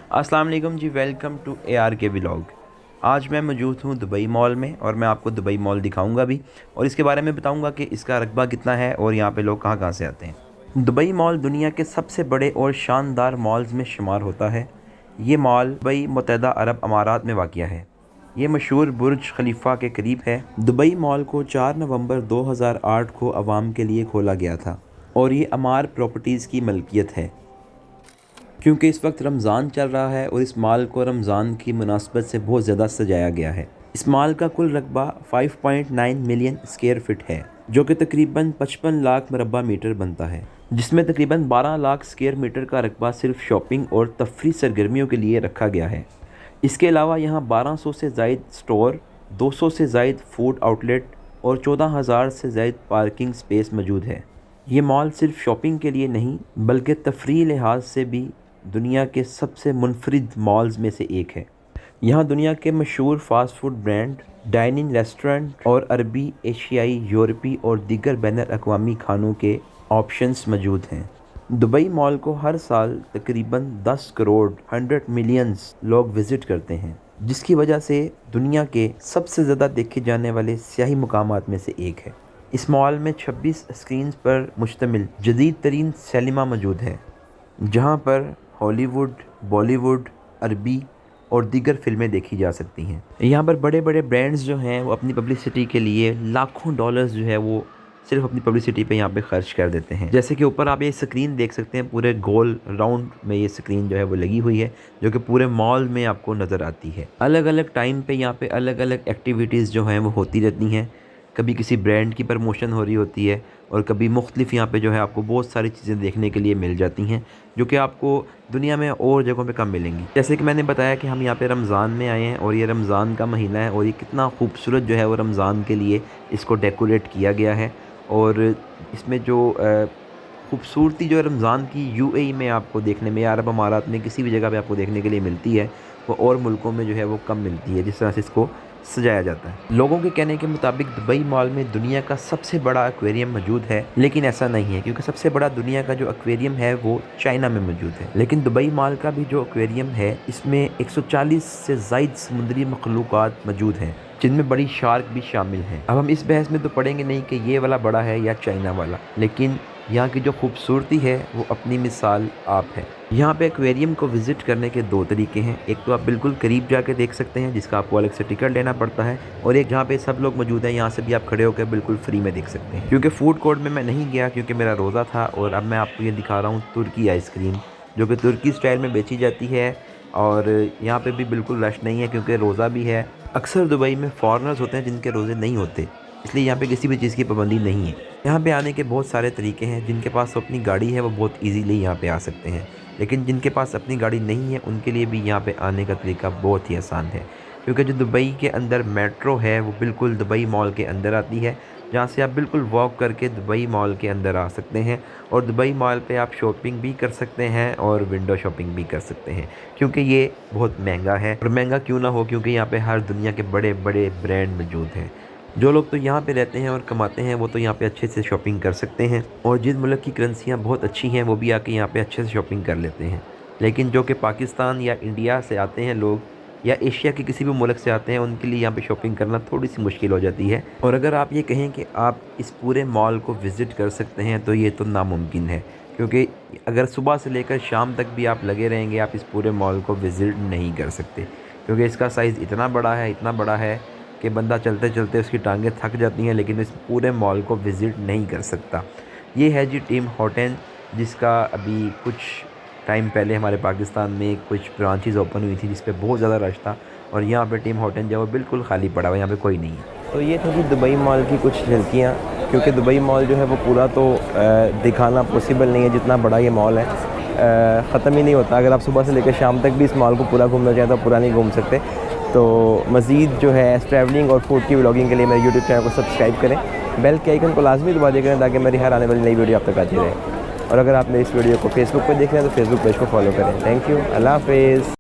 अस्सलाम वालेकुम जी, welcome to ARK vlog. आज मैं मौजूद हूँ दुबई मॉल में और मैं आपको दुबई मॉल दिखाऊंगा भी और इसके बारे में बताऊंगा कि इसका रकबा कितना है और यहाँ पे लोग कहाँ कहाँ से आते हैं। दुबई मॉल दुनिया के सबसे बड़े और शानदार मॉल्स में शुमार होता है। ये मॉल दुबई मुत्तहदा अरब अमारात में वाक़िया है। ये मशहूर बुर्ज खलीफा के करीब है। दुबई मॉल को 4 नवंबर 2008 को आवाम के लिए खोला गया था और ये अमार प्रॉपर्टीज़ की मलकियत है। क्योंकि इस वक्त रमज़ान चल रहा है और इस माल को रमज़ान की मुनासबत से बहुत ज़्यादा सजाया गया है। इस माल का कुल रकबा 5.9 मिलियन स्क्वायर फिट है, जो कि तकरीबन 55 लाख मुरब्बा मीटर बनता है, जिसमें तकरीबन 12 लाख स्क्वायर मीटर का रकबा सिर्फ शॉपिंग और तफरी सरगर्मियों के लिए रखा गया है। इसके अलावा यहाँ 1200 से ज़ायद स्टोर, 200 से ज़ायद फूड आउटलेट और 14,000 से ज़ायद पार्किंग स्पेस मौजूद है। ये मॉल सिर्फ शॉपिंग के लिए नहीं बल्कि तफरी लिहाज से भी दुनिया के सबसे मुनफरिद मॉल्स में से एक है। यहाँ दुनिया के मशहूर fast food brand, dining restaurant और अरबी, एशियाई, यूरोपी और दीगर बैनुल अक़वामी खानों के ऑप्शंस मौजूद हैं। दुबई मॉल को हर साल तकरीबन 10 करोड़ 100 मिलियंस लोग विज़िट करते हैं, जिसकी वजह से दुनिया के सबसे ज़्यादा देखे जाने वाले सियाही मुकामात में से एक है। इस मॉल में 26 स्क्रीन्स पर मुश्तमिल जदीद तरीन सिनेमा मौजूद है, जहाँ पर हॉलीवुड, बॉलीवुड, अरबी और दीगर फ़िल्में देखी जा सकती हैं। यहाँ पर बड़े बड़े ब्रांड्स जो हैं वो अपनी पब्लिसिटी के लिए लाखों डॉलर्स जो है वो सिर्फ अपनी पब्लिसिटी पे यहाँ पे ख़र्च कर देते हैं। जैसे कि ऊपर आप ये स्क्रीन देख सकते हैं, पूरे गोल राउंड में ये स्क्रीन जो है वो लगी हुई है, जो कि पूरे मॉल में आपको नज़र आती है। अलग अलग टाइम पे यहाँ पे अलग अलग एक्टिविटीज़ जो हैं वो होती रहती हैं। कभी किसी ब्रांड की प्रमोशन हो रही होती है और कभी मुख्तलिफ यहाँ पे जो है आपको बहुत सारी चीज़ें देखने के लिए मिल जाती हैं, जो कि आपको दुनिया में और जगहों पे कम मिलेंगी। जैसे कि मैंने बताया कि हम यहाँ पे रमज़ान में आए हैं और ये रमज़ान का महीना है और ये कितना खूबसूरत जो है वो रमज़ान के लिए इसको डेकोरेट किया गया है। और इसमें जो खूबसूरती जो रमज़ान की UAE में आपको देखने में या अरब अमारात में किसी भी जगह पे आपको देखने के लिए मिलती है, वो और मुल्कों में जो है वो कम मिलती है, जिस तरह से इसको सजाया जाता है। लोगों के कहने के मुताबिक दुबई मॉल में दुनिया का सबसे बड़ा एक्वेरियम मौजूद है, लेकिन ऐसा नहीं है, क्योंकि सबसे बड़ा दुनिया का जो एक्वेरियम है वो चाइना में मौजूद है। लेकिन दुबई मॉल का भी जो एक्वेरियम है इसमें 140 से ज़ायद समुद्री मखलूक़ात मौजूद हैं, जिनमें बड़ी शार्क भी शामिल हैं। अब हम इस बहस में तो पढ़ेंगे नहीं कि ये वाला बड़ा है या चाइना वाला, लेकिन यहाँ की जो खूबसूरती है वो अपनी मिसाल आप है। यहाँ पे एक्वेरियम को विज़िट करने के दो तरीके हैं। एक तो आप बिल्कुल करीब जाके देख सकते हैं, जिसका आपको अलग से टिकट लेना पड़ता है, और एक जहाँ पे सब लोग मौजूद हैं, यहाँ से भी आप खड़े होकर बिल्कुल फ्री में देख सकते हैं। क्योंकि फ़ूड कोर्ट में मैं नहीं गया क्योंकि मेरा रोज़ा था। और अब मैं आपको ये दिखा रहा हूँ तुर्की आइसक्रीम, जो कि तुर्की स्टाइल में बेची जाती है। और यहाँ पर भी बिल्कुल रश नहीं है क्योंकि रोज़ा भी है। अक्सर दुबई में फ़ॉरनर्स होते हैं जिनके रोज़े नहीं होते, इसलिए यहाँ पे किसी भी चीज़ की पाबंदी नहीं है। यहाँ पे आने के बहुत सारे तरीके हैं। जिनके पास अपनी गाड़ी है वो बहुत इजीली यहाँ पे आ सकते हैं, लेकिन जिनके पास अपनी गाड़ी नहीं है उनके लिए भी यहाँ पे आने का तरीका बहुत ही आसान है, क्योंकि जो दुबई के अंदर मेट्रो है वो बिल्कुल दुबई मॉल के अंदर आती है, जहाँ से आप बिल्कुल वॉक करके दुबई मॉल के अंदर आ सकते हैं। और दुबई मॉल पे आप शॉपिंग भी कर सकते हैं और विंडो शॉपिंग भी कर सकते हैं, क्योंकि ये बहुत महंगा है। और महंगा क्यों ना हो, क्योंकि यहाँ पे हर दुनिया के बड़े बड़े ब्रांड मौजूद हैं। जो लोग तो यहाँ पे रहते हैं और कमाते हैं वो तो यहाँ पे अच्छे से शॉपिंग कर सकते हैं, और जिन मुल्क की करेंसियाँ बहुत अच्छी हैं वो भी आके यहाँ पे अच्छे से शॉपिंग कर लेते हैं। लेकिन जो कि पाकिस्तान या इंडिया से आते हैं लोग, या एशिया के किसी भी मुल्क से आते हैं, उनके लिए यहाँ पे शॉपिंग करना थोड़ी सी मुश्किल हो जाती है। और अगर आप ये कहें कि आप इस पूरे मॉल को विज़िट कर सकते हैं तो ये तो नामुमकिन है, क्योंकि अगर सुबह से लेकर शाम तक भी आप लगे रहेंगे आप इस पूरे मॉल को विज़िट नहीं कर सकते, क्योंकि इसका साइज़ इतना बड़ा है कि बंदा चलते चलते उसकी टांगें थक जाती हैं, लेकिन इस पूरे मॉल को विज़िट नहीं कर सकता। ये है जी टिम हॉर्टन, जिसका अभी कुछ टाइम पहले हमारे पाकिस्तान में कुछ ब्रांचेस ओपन हुई थी जिस पे बहुत ज़्यादा रश था, और यहाँ पे टिम हॉर्टन जो है वो बिल्कुल खाली पड़ा हुआ है, यहाँ पे कोई नहीं है। तो ये थी कि दुबई मॉल की कुछ झलकियाँ, क्योंकि दुबई मॉल जो है वो पूरा तो दिखाना पॉसिबल नहीं है, जितना बड़ा ये मॉल है ख़त्म ही नहीं होता। अगर आप सुबह से लेकर शाम तक भी इस मॉल को पूरा घूमना चाहें तो पूरा नहीं घूम सकते। तो मज़ीद जो है ट्रैवलिंग और फूड की व्लॉगिंग के लिए मेरे यूट्यूब चैनल को सब्सक्राइब करें, बेल के आइकन को लाजमी दबा दिया करें, ताकि मेरी हर आने वाली नई वीडियो आप तक आती रहे। और अगर आप मेरी इस वीडियो को फेसबुक पर देख रहे हैं तो फेसबुक पेज को फॉलो करें। थैंक यू, अल्लाह हाफ़िज़।